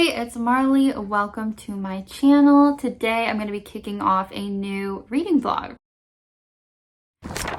Hi, it's Marley. Welcome to my channel. Today I'm going to be kicking off a new reading vlog.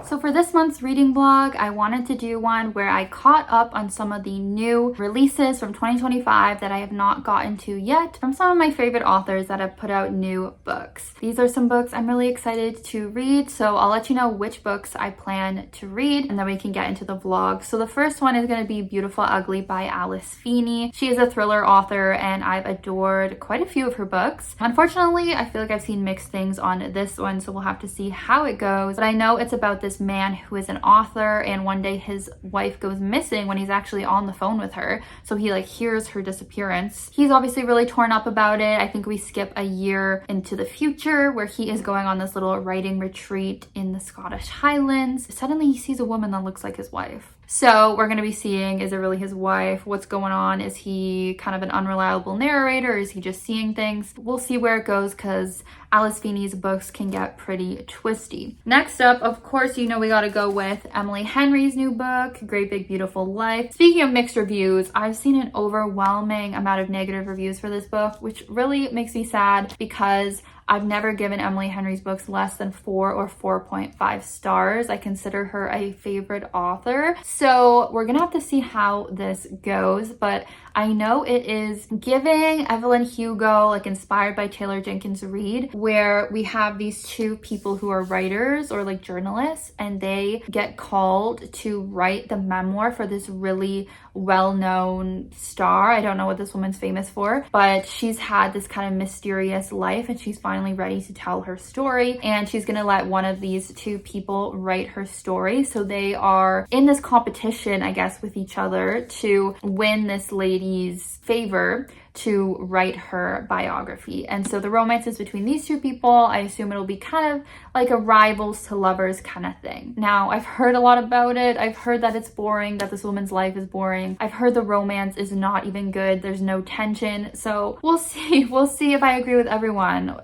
So for this month's reading vlog, I wanted to do one where I caught up on some of the new releases from 2025 that I have not gotten to yet from some of my favorite authors that have put out new books. These are some books I'm really excited to read, so I'll let you know which books I plan to read and then we can get into the vlog. So the first one is going to be Beautiful Ugly by Alice Feeney. She is a thriller author and I've adored quite a few of her books. Unfortunately, I feel like I've seen mixed things on this one, so we'll have to see how it goes. But I know it's about this man who is an author, and one day his wife goes missing when he's actually on the phone with her, so he hears her disappearance. He's obviously really torn up about it. I think we skip a year into the future where he is going on this little writing retreat in the Scottish Highlands. Suddenly he sees a woman that looks like his wife. So we're going to be seeing, is it really his wife? What's going on? Is he kind of an unreliable narrator? Is he just seeing things? We'll see where it goes because Alice Feeney's books can get pretty twisty. Next up, of course, we got to go with Emily Henry's new book, Great Big Beautiful Life. Speaking of mixed reviews, I've seen an overwhelming amount of negative reviews for this book, which really makes me sad because I've never given Emily Henry's books less than 4 or 4.5 stars. I consider her a favorite author. So we're gonna have to see how this goes, but I know it is giving Evelyn Hugo, inspired by Taylor Jenkins Reid, where we have these two people who are writers or journalists, and they get called to write the memoir for this really well-known star. I don't know what this woman's famous for, but she's had this kind of mysterious life and she's finally ready to tell her story, and she's gonna let one of these two people write her story. So they are in this competition, I guess, with each other to win this lady's favor to write her biography. And so the romance is between these two people. I assume it'll be kind of like a rivals to lovers kind of thing. Now, I've heard a lot about it. I've heard that it's boring, that this woman's life is boring. I've heard the romance is not even good. There's no tension. So we'll see. We'll see if I agree with everyone.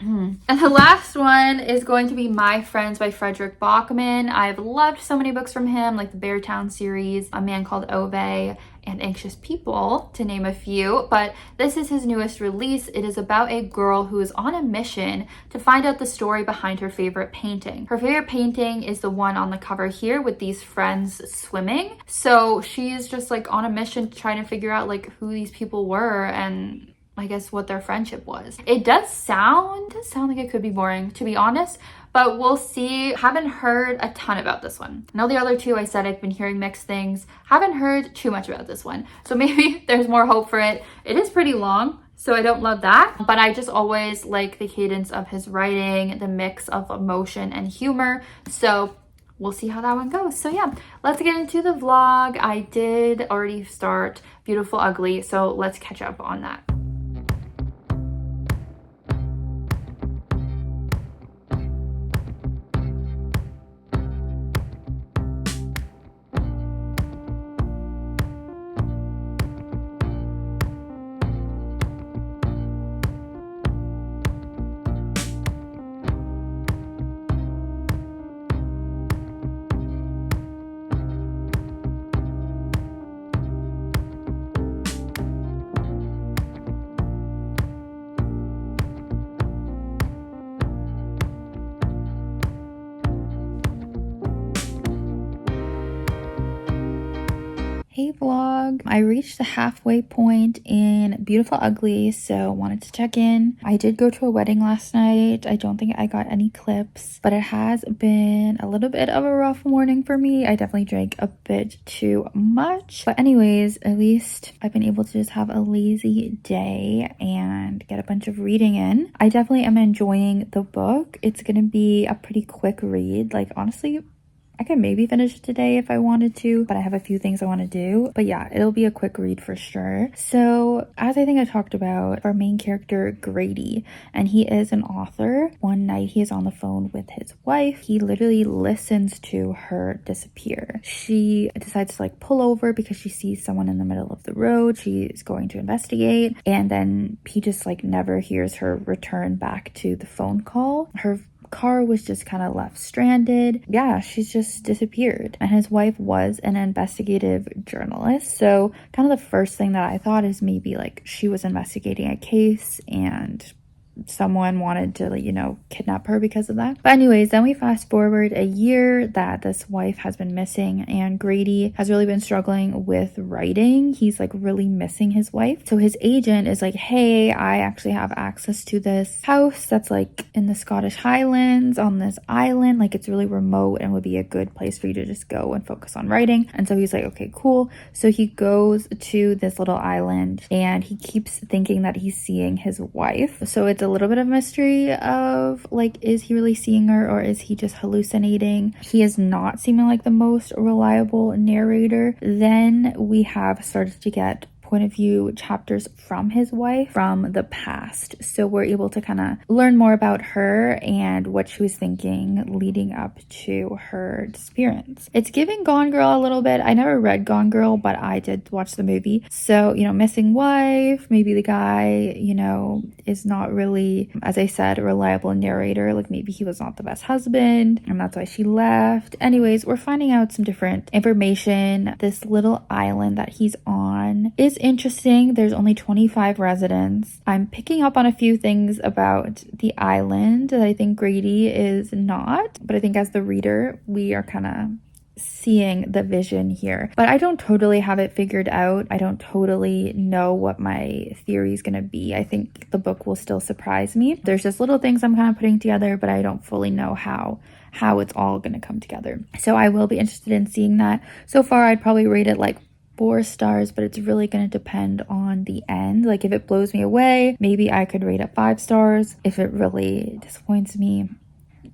And the last one is going to be My Friends by Fredrik Backman. I've loved so many books from him, like the Beartown series, A Man Called Ove, and Anxious People, to name a few, but this is his newest release. It is about a girl who is on a mission to find out the story behind her favorite painting. Her favorite painting is the one on the cover here with these friends swimming. So she's just on a mission trying to figure out who these people were and I guess what their friendship was. It does sound like it could be boring, to be honest, but we'll see. Haven't heard a ton about this one. Now the other two, I said I've been hearing mixed things. Haven't heard too much about this one. So maybe there's more hope for it. It is pretty long, so I don't love that, but I just always like the cadence of his writing, the mix of emotion and humor. So we'll see how that one goes. So yeah, let's get into the vlog. I did already start Beautiful Ugly, so let's catch up on that. Hey vlog, I reached the halfway point in Beautiful Ugly, so wanted to check in. I did go to a wedding last night. I don't think I got any clips, but it has been a little bit of a rough morning for me. I definitely drank a bit too much, but anyways, at least I've been able to just have a lazy day and get a bunch of reading in. I definitely am enjoying the book. It's gonna be a pretty quick read. Honestly, I could maybe finish it today if I wanted to, but I have a few things I want to do. But yeah, it'll be a quick read for sure. So as I think I talked about, our main character, Grady, and he is an author. One night he is on the phone with his wife. He literally listens to her disappear. She decides to pull over because she sees someone in the middle of the road. She is going to investigate, and then he just never hears her return back to the phone call. Her car was just kind of left stranded. Yeah, she's just disappeared. And his wife was an investigative journalist. So kind of the first thing that I thought is maybe like she was investigating a case and someone wanted to, you know, kidnap her because of that. But anyways, then we fast forward a year that this wife has been missing, and Grady has really been struggling with writing. He's like really missing his wife. So his agent is like, hey, I actually have access to this house that's like in the Scottish Highlands on this island. Like it's really remote and would be a good place for you to just go and focus on writing. And so he's like, okay, cool. So he goes to this little island and he keeps thinking that he's seeing his wife. So it's a little bit of mystery of like, is he really seeing her or is he just hallucinating? He is not seeming like the most reliable narrator. Then we have started to get point of view chapters from his wife from the past. So we're able to kind of learn more about her and what she was thinking leading up to her disappearance. It's giving Gone Girl a little bit. I never read Gone Girl, but I did watch the movie. So, you know, missing wife, maybe the guy, you know, is not really, as I said, a reliable narrator. Like maybe he was not the best husband and that's why she left. Anyways, we're finding out some different information. This little island that he's on is interesting. There's only 25 residents. I'm picking up on a few things about the island that I think Grady is not, but I think as the reader, we are kind of seeing the vision here. But I don't totally have it figured out. I don't totally know what my theory is going to be. I think the book will still surprise me. There's just little things I'm kind of putting together, but I don't fully know how it's all going to come together. So I will be interested in seeing that. So far, I'd probably rate it like 4 stars, but it's really going to depend on the end. Like if it blows me away, maybe I could rate it 5 stars. If it really disappoints me,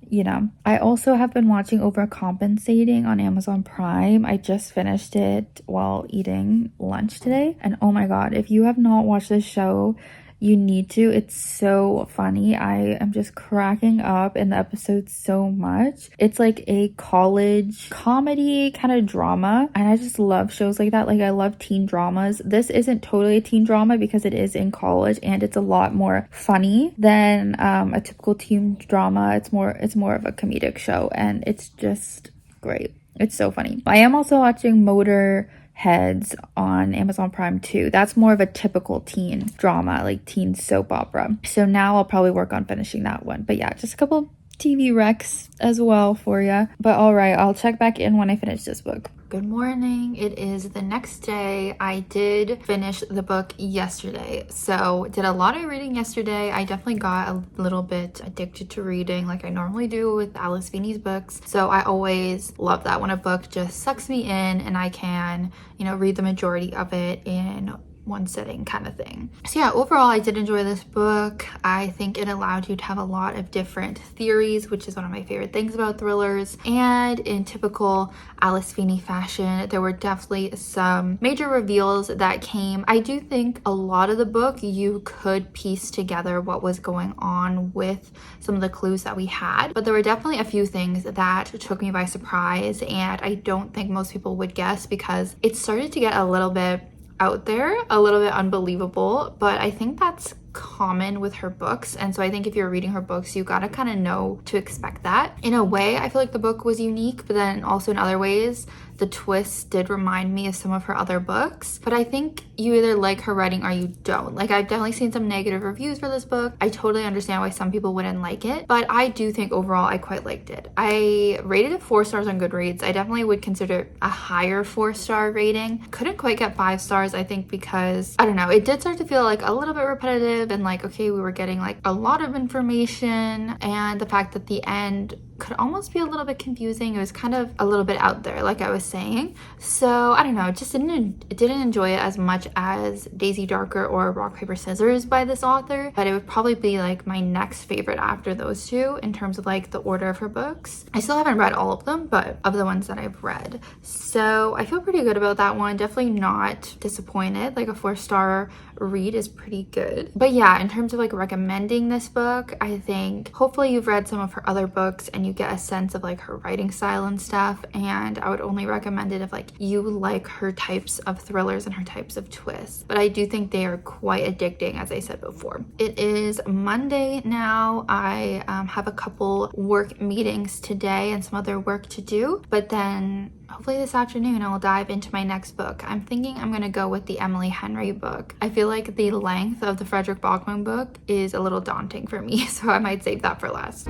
you know. I also have been watching Overcompensating on Amazon Prime. I just finished it while eating lunch today. And oh my god, if you have not watched this show, you need to. It's so funny. I am just cracking up in the episodes so much. It's like a college comedy kind of drama, and I just love shows like that. Like I love teen dramas. This isn't totally a teen drama because it is in college and it's a lot more funny than a typical teen drama. It's more of a comedic show and it's just great. It's so funny. I am also watching Motor Heads on Amazon Prime too. That's more of a typical teen drama, like teen soap opera. So now I'll probably work on finishing that one. But yeah, just a couple TV recs as well for you. But all right, I'll check back in when I finish this book. Good morning. It is the next day. I did finish the book yesterday. So did a lot of reading yesterday. I definitely got a little bit addicted to reading like I normally do with Alice Feeney's books. So I always love that when a book just sucks me in and I can, you know, read the majority of it in one sitting kind of thing. So yeah, overall I did enjoy this book. I think it allowed you to have a lot of different theories, which is one of my favorite things about thrillers. And in typical Alice Feeney fashion, there were definitely some major reveals that came. I do think a lot of the book you could piece together what was going on with some of the clues that we had, but there were definitely a few things that took me by surprise and I don't think most people would guess because it started to get a little bit out there, a little bit unbelievable, but I think that's common with her books. And so I think if you're reading her books, you gotta kind of know to expect that. In a way, I feel like the book was unique, but then also in other ways, the twist did remind me of some of her other books. But I think you either like her writing or you don't. Like I've definitely seen some negative reviews for this book. I totally understand why some people wouldn't like it, but I do think overall I quite liked it. I rated it 4 stars on Goodreads. I definitely would consider a higher 4-star rating. Couldn't quite get 5 stars, I think, because I don't know, it did start to feel like a little bit repetitive and like, okay, we were getting like a lot of information, and the fact that the end could almost be a little bit confusing. It was kind of a little bit out there, like I was saying. So I don't know, just didn't enjoy it as much as Daisy Darker or Rock Paper Scissors by this author, but it would probably be like my next favorite after those two in terms of like the order of her books. I still haven't read all of them, but of the ones that I've read, so I feel pretty good about that one. Definitely not disappointed. Like a 4-star read is pretty good. But yeah, in terms of like recommending this book, I think hopefully you've read some of her other books and you get a sense of like her writing style and stuff, and I would only recommend it if like you like her types of thrillers and her types of twists. But I do think they are quite addicting, as I said before. It is Monday now. I have a couple work meetings today and some other work to do, but then hopefully this afternoon I'll dive into my next book. I'm thinking I'm gonna go with the Emily Henry book. I feel like the length of the Fredrik Backman book is a little daunting for me, so I might save that for last.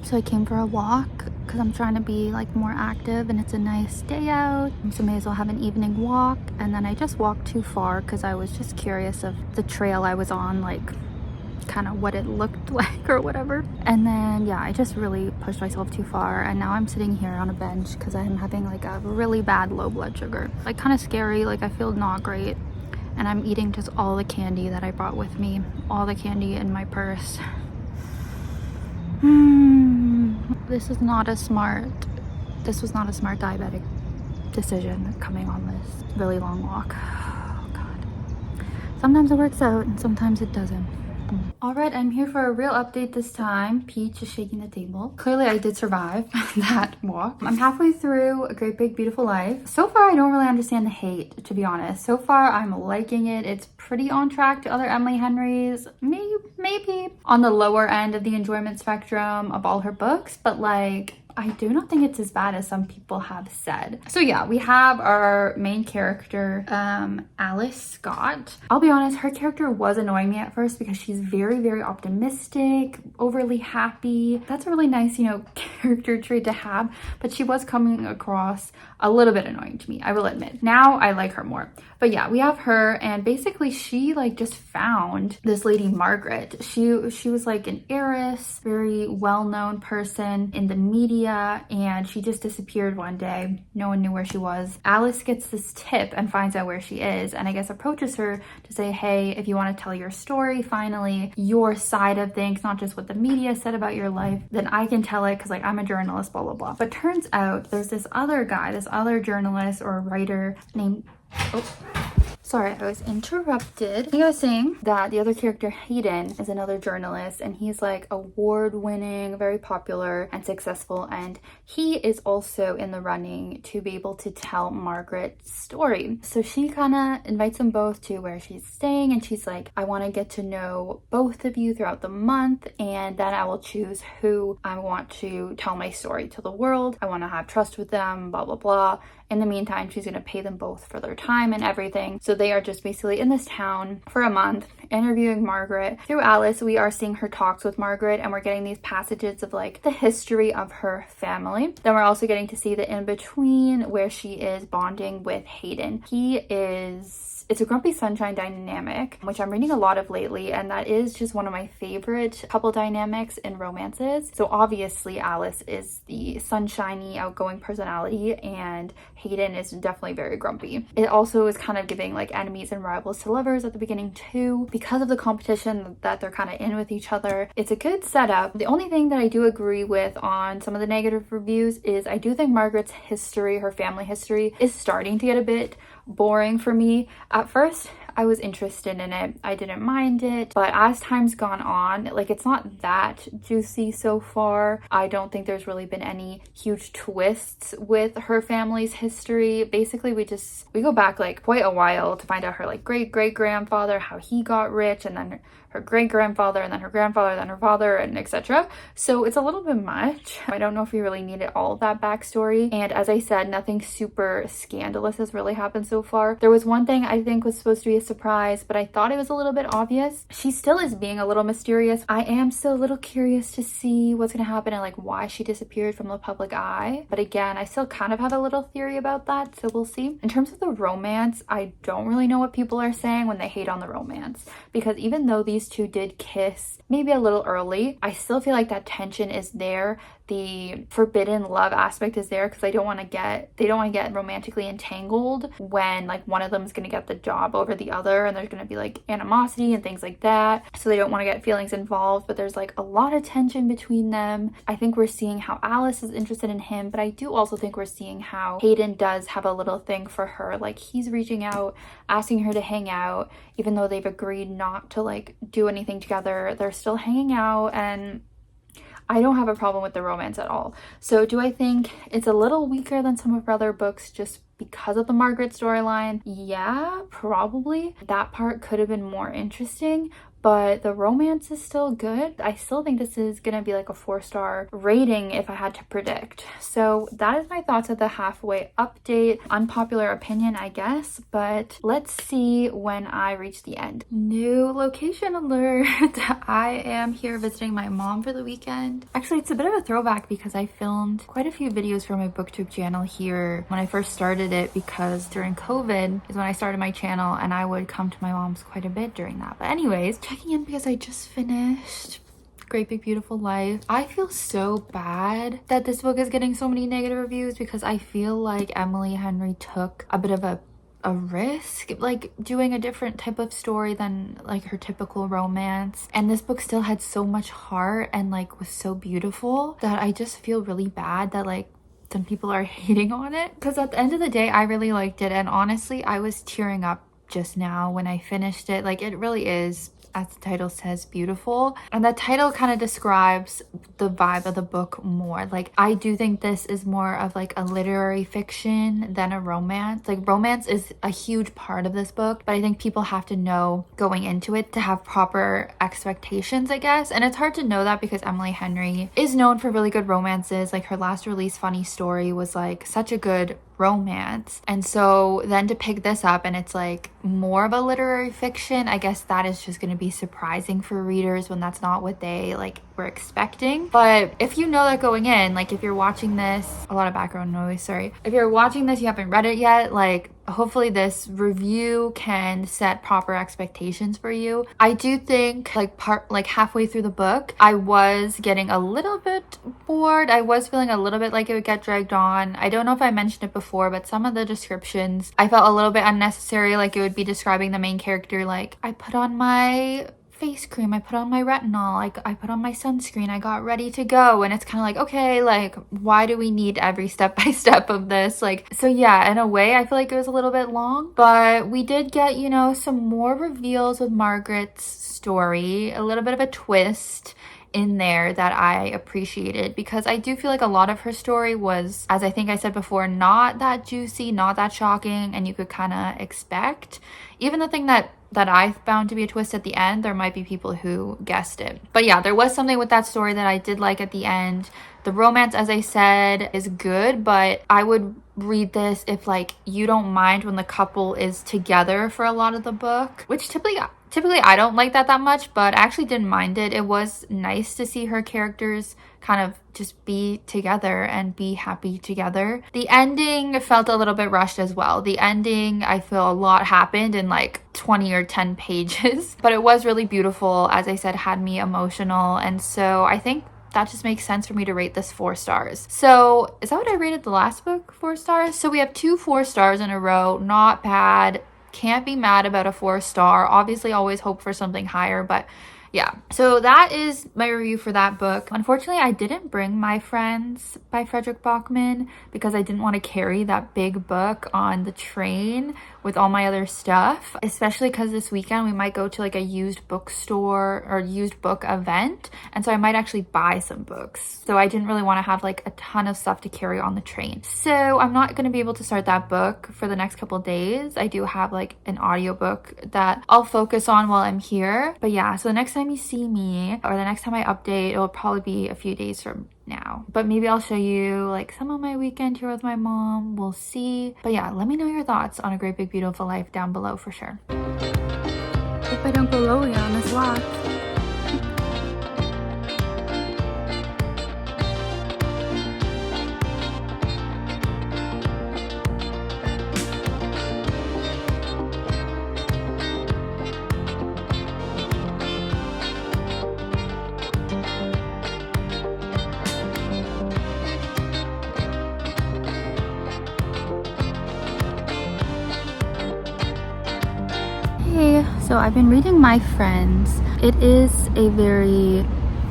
So I came for a walk because I'm trying to be like more active and it's a nice day out, so may as well have an evening walk. And then I just walked too far because I was just curious of the trail I was on, like kind of what it looked like or whatever. And then yeah, I just really pushed myself too far, and now I'm sitting here on a bench because I'm having like a really bad low blood sugar. Like kind of scary, like I feel not great, and I'm eating just all the candy that I brought with me, all the candy in my purse. This was not a smart diabetic decision coming on this really long walk. Oh God. Sometimes it works out and sometimes it doesn't. All right, I'm here for a real update this time. Peach is shaking the table. Clearly I did survive that walk. I'm halfway through A Great Big Beautiful Life. So far I don't really understand the hate, to be honest. So far I'm liking it. It's pretty on track to other Emily Henry's. Maybe on the lower end of the enjoyment spectrum of all her books, but like I do not think it's as bad as some people have said. So yeah, we have our main character, Alice Scott. I'll be honest, her character was annoying me at first because she's very, very optimistic, overly happy. That's a really nice, character trait to have, but she was coming across a little bit annoying to me, I will admit. Now I like her more. But yeah, we have her, and basically she like just found this lady Margaret. She was like an heiress, very well-known person in the media, and she just disappeared one day. No one knew where she was. Alice gets this tip and finds out where she is, and I guess approaches her to say, hey, if you want to tell your story, finally, your side of things, not just what the media said about your life, then I can tell it because like I'm a journalist, blah, blah, blah. But turns out there's this other guy, this other journalist or writer named, sorry, I was interrupted. I think I was saying that the other character, Hayden, is another journalist, and he's like award-winning, very popular and successful, and he is also in the running to be able to tell Margaret's story. So she kind of invites them both to where she's staying, and she's like, I want to get to know both of you throughout the month, and then I will choose who I want to tell my story to the world. I want to have trust with them, blah, blah, blah. In the meantime, she's going to pay them both for their time and everything. So they are just basically in this town for a month interviewing Margaret. Through Alice, we are seeing her talks with Margaret, and we're getting these passages of like the history of her family. Then we're also getting to see the in-between where she is bonding with Hayden. It's a grumpy sunshine dynamic, which I'm reading a lot of lately, and that is just one of my favorite couple dynamics in romances. So obviously Alice is the sunshiny, outgoing personality, and Hayden is definitely very grumpy. It also is kind of giving like enemies and rivals to lovers at the beginning too, because of the competition that they're kind of in with each other. It's a good setup. The only thing that I do agree with on some of the negative reviews is I do think Margaret's history, her family history, is starting to get a bit boring for me. At first I was interested in it, I didn't mind it, but as time's gone on, like it's not that juicy so far. I don't think there's really been any huge twists with her family's history. Basically we go back like quite a while to find out her like great-great-grandfather, how he got rich, and then her great-grandfather, and then her grandfather, then her father, and etc. So it's a little bit much. I don't know if you really needed all of that backstory, and as I said, nothing super scandalous has really happened so far. There was one thing I think was supposed to be a surprised, but I thought it was a little bit obvious. She still is being a little mysterious. I am still a little curious to see what's going to happen and like why she disappeared from the public eye. But again, I still kind of have a little theory about that, so we'll see. In terms of the romance, I don't really know what people are saying when they hate on the romance, because even though these two did kiss maybe a little early, I still feel like that tension is there. The forbidden love aspect is there because they don't want to get romantically entangled when like one of them is going to get the job over the other, and there's going to be like animosity and things like that, so they don't want to get feelings involved. But there's like a lot of tension between them. I think we're seeing how Alice is interested in him, but I do also think we're seeing how Hayden does have a little thing for her. Like he's reaching out, asking her to hang out, even though they've agreed not to like do anything together. They're still hanging out, and I don't have a problem with the romance at all. So do I think it's a little weaker than some of her other books just because of the Margaret storyline? Yeah, probably. That part could have been more interesting, but the romance is still good. I still think this is gonna be like a 4-star rating if I had to predict. So that is my thoughts of the halfway update. Unpopular opinion, I guess, but let's see when I reach the end. New location alert. I am here visiting my mom for the weekend. Actually, it's a bit of a throwback because I filmed quite a few videos for my booktube channel here when I first started it, because during COVID is when I started my channel and I would come to my mom's quite a bit during that. But anyways, checking in because I just finished Great Big Beautiful Life. I feel so bad that this book is getting so many negative reviews because I feel like Emily Henry took a bit of a risk, like doing a different type of story than like her typical romance, and this book still had so much heart and like was so beautiful that I just feel really bad that like some people are hating on it, because at the end of the day I really liked it, and honestly I was tearing up just now when I finished it. Like it really is, as the title says, beautiful, and the title kind of describes the vibe of the book more. Like I do think this is more of like a literary fiction than a romance. Like romance is a huge part of this book, but I think people have to know going into it to have proper expectations, I guess. And it's hard to know that because Emily Henry is known for really good romances. Like her last release, Funny Story, was like such a good romance, and so then to pick this up and it's like more of a literary fiction, I guess that is just going to be surprising for readers when that's not what they like were expecting. But if you know that going in, like if you're watching this, a lot of background noise, sorry, if you're watching this, you haven't read it yet, like hopefully this review can set proper expectations for you. I do think like halfway through the book I was getting a little bit bored. I was feeling a little bit like it would get dragged on. I don't know if I mentioned it before, but some of the descriptions I felt a little bit unnecessary. Like it would be describing the main character like, I put on my face cream, I put on my retinol, like I put on my sunscreen, I got ready to go, and it's kind of like, okay, like why do we need every step by step of this? Like, so yeah, in a way I feel like it was a little bit long, but we did get, you know, some more reveals with Margaret's story, a little bit of a twist in there that I appreciated, because I do feel like a lot of her story was, as I think I said before, not that juicy, not that shocking, and you could kind of expect. Even the thing that I found to be a twist at the end, there might be people who guessed it. But yeah, there was something with that story that I did like at the end. The romance, as I said, is good, but I would read this if like you don't mind when the couple is together for a lot of the book, which typically I don't like that much, but I actually didn't mind it. It was nice to see her characters kind of just be together and be happy together. The ending felt a little bit rushed as well. The ending, I feel a lot happened in like 20 or 10 pages, but it was really beautiful. As I said, had me emotional, and so I think that just makes sense for me to rate this 4 stars. So is that what I rated the last book? 4 stars? So we have 2 4 stars in a row. Not bad. Can't be mad about a 4-star. Obviously always hope for something higher, but yeah. So that is my review for that book. Unfortunately, I didn't bring My Friends by Fredrik Backman because I didn't want to carry that big book on the train with all my other stuff, especially because this weekend we might go to like a used bookstore or used book event, and so I might actually buy some books. So I didn't really want to have like a ton of stuff to carry on the train. So I'm not going to be able to start that book for the next couple days. I do have like an audiobook that I'll focus on while I'm here. But yeah, so the next time you see me or the next time I update, it'll probably be a few days from now, but maybe I'll show you like some of my weekend here with my mom. We'll see. But yeah, let me know your thoughts on A Great Big Beautiful Life down below for sure. I don't go lowy on this walk. Hey, so I've been reading My Friends. It is a very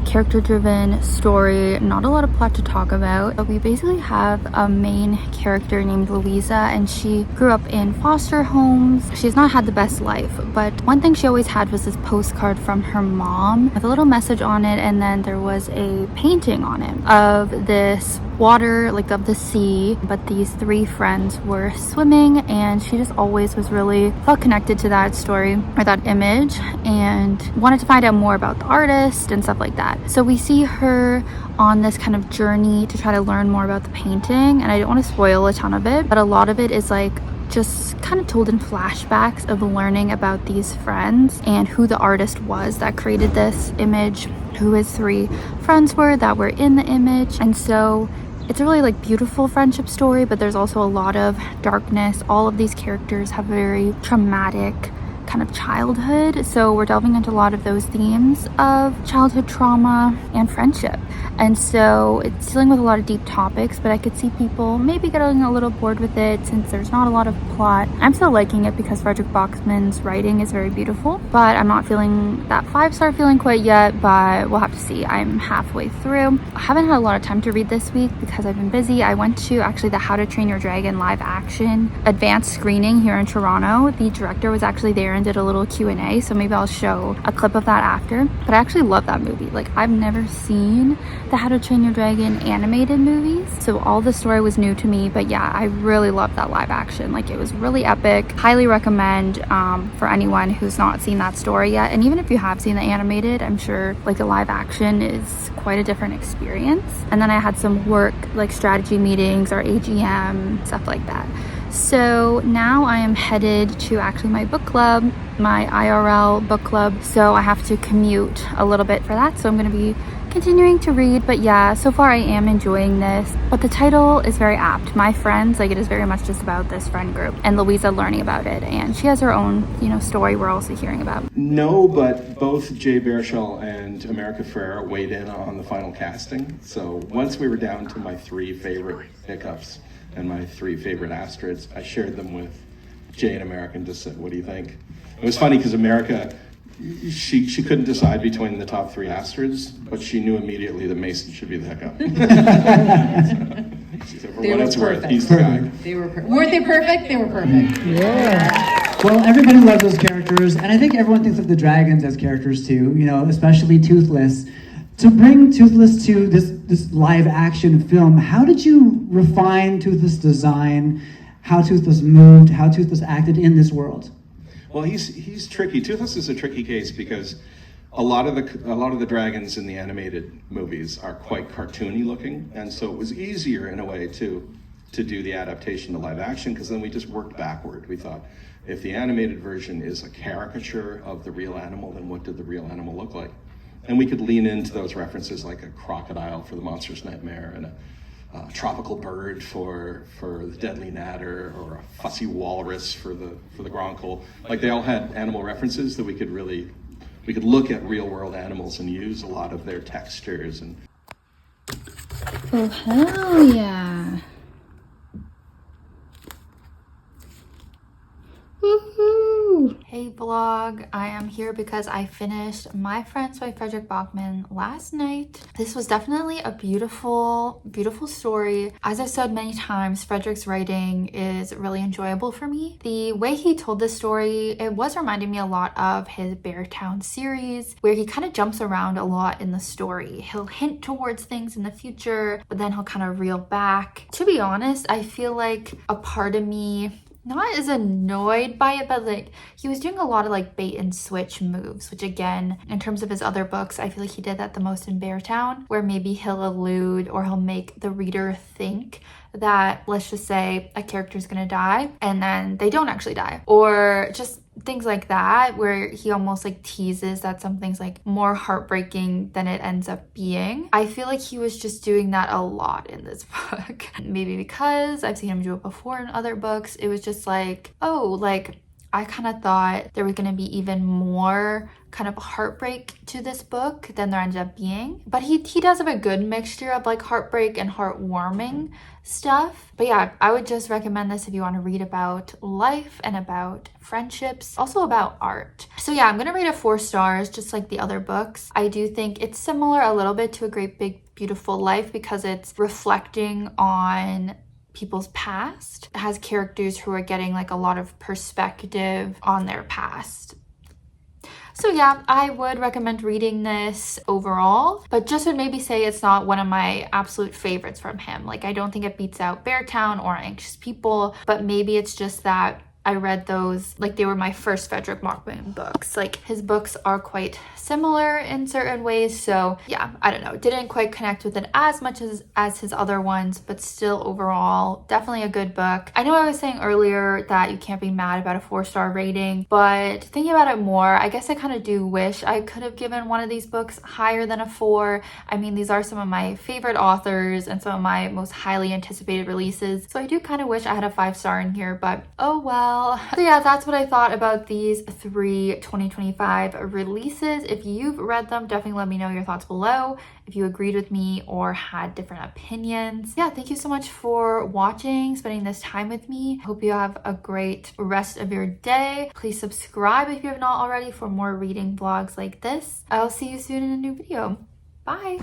character-driven story, not a lot of plot to talk about. But we basically have a main character named Louisa, and she grew up in foster homes. She's not had the best life, but one thing she always had was this postcard from her mom with a little message on it, and then there was a painting on it of this water, like of the sea, but these three friends were swimming, and she just always was really felt connected to that story or that image and wanted to find out more about the artist and stuff like that. So we see her on this kind of journey to try to learn more about the painting, and I don't want to spoil a ton of it, but a lot of it is like just kind of told in flashbacks of learning about these friends and who the artist was that created this image, who his three friends were that were in the image. And so it's a really like beautiful friendship story, but there's also a lot of darkness. All of these characters have very traumatic kind of childhood, so we're delving into a lot of those themes of childhood trauma and friendship. And so it's dealing with a lot of deep topics, but I could see people maybe getting a little bored with it since there's not a lot of plot. I'm still liking it because Fredrik Backman's writing is very beautiful, but I'm not feeling that 5-star feeling quite yet, but we'll have to see. I'm halfway through. I haven't had a lot of time to read this week because I've been busy. I went to actually the How to Train Your Dragon live action advanced screening here in Toronto. The director was actually there and did a little Q&A, so maybe I'll show a clip of that after. But I actually love that movie. Like, I've never seen the How to Train Your Dragon animated movies, so all the story was new to me. But yeah, I really loved that live action. Like, it was really epic. Highly recommend for anyone who's not seen that story yet. And even if you have seen the animated, I'm sure like the live action is quite a different experience. And then I had some work like strategy meetings or AGM, stuff like that. So now I am headed to actually my book club, my IRL book club. So I have to commute a little bit for that. So I'm going to be continuing to read. But yeah, so far I am enjoying this. But the title is very apt. My Friends, like, it is very much just about this friend group and Louisa learning about it. And she has her own, story we're also hearing about. No, but both Jay Baruchel and America Ferrera weighed in on the final casting. So once we were down to my 3 favorite hiccups and my 3 favorite Astrids, I shared them with Jay and America and just said, what do you think? It was funny because America, she couldn't decide between the top 3 Astrids, but she knew immediately that Mason should be the hiccup. She said, for what it's worth, he's the guy. Weren't they perfect? They were perfect. Yeah. Well, everybody loves those characters, and I think everyone thinks of the dragons as characters too, especially Toothless. To bring Toothless to this live action film, how did you refine Toothless' design, how Toothless moved, how Toothless acted in this world? Well, he's tricky. Toothless is a tricky case because a lot of the dragons in the animated movies are quite cartoony looking, and so it was easier in a way to do the adaptation to live action, because then we just worked backward. We thought, if the animated version is a caricature of the real animal, then what did the real animal look like? And we could lean into those references, like a crocodile for the Monster's Nightmare, and a tropical bird for the Deadly Natter, or a fussy walrus for the Gronkel. Like, they all had animal references that we could look at real world animals and use a lot of their textures. And oh, hell yeah. Woohoo! Hey vlog, I am here because I finished My Friends by Fredrik Backman last night. This was definitely a beautiful, beautiful story. As I've said many times, Fredrik's writing is really enjoyable for me. The way he told this story, it was reminding me a lot of his Beartown series, where he kind of jumps around a lot in the story. He'll hint towards things in the future, but then he'll kind of reel back. To be honest, I feel like a part of me not as annoyed by it, but like he was doing a lot of like bait and switch moves, which again, in terms of his other books, I feel like he did that the most in Beartown, where maybe he'll allude or he'll make the reader think that, let's just say, a character's gonna die and then they don't actually die, or just things like that, where he almost like teases that something's like more heartbreaking than it ends up being. I feel like he was just doing that a lot in this book. Maybe because I've seen him do it before in other books. It was just like, oh, like I kind of thought there was going to be even more kind of heartbreak to this book than there ended up being. But he does have a good mixture of like heartbreak and heartwarming stuff. But yeah, I would just recommend this if you want to read about life and about friendships, also about art. So yeah, I'm gonna rate it 4 stars, just like the other books. I do think it's similar a little bit to A Great Big Beautiful Life because it's reflecting on people's past. It has characters who are getting like a lot of perspective on their past. So yeah, I would recommend reading this overall, but just would maybe say it's not one of my absolute favorites from him. Like I don't think it beats out Beartown or Anxious People, but maybe it's just that I read those like they were my first Fredrik Backman books. Like his books are quite similar in certain ways, so yeah, I don't know, didn't quite connect with it as much as his other ones, but still overall definitely a good book. I know I was saying earlier that you can't be mad about a 4-star rating, but thinking about it more, I guess I kind of do wish I could have given one of these books higher than a 4. I mean, these are some of my favorite authors and some of my most highly anticipated releases, so I do kind of wish I had a 5-star in here, but oh well. So yeah, that's what I thought about these 3 2025 releases. If you've read them, definitely let me know your thoughts below, if you agreed with me or had different opinions. Yeah, thank you so much for watching, spending this time with me. Hope you have a great rest of your day. Please subscribe if you have not already for more reading vlogs like this. I'll see you soon in a new video. Bye!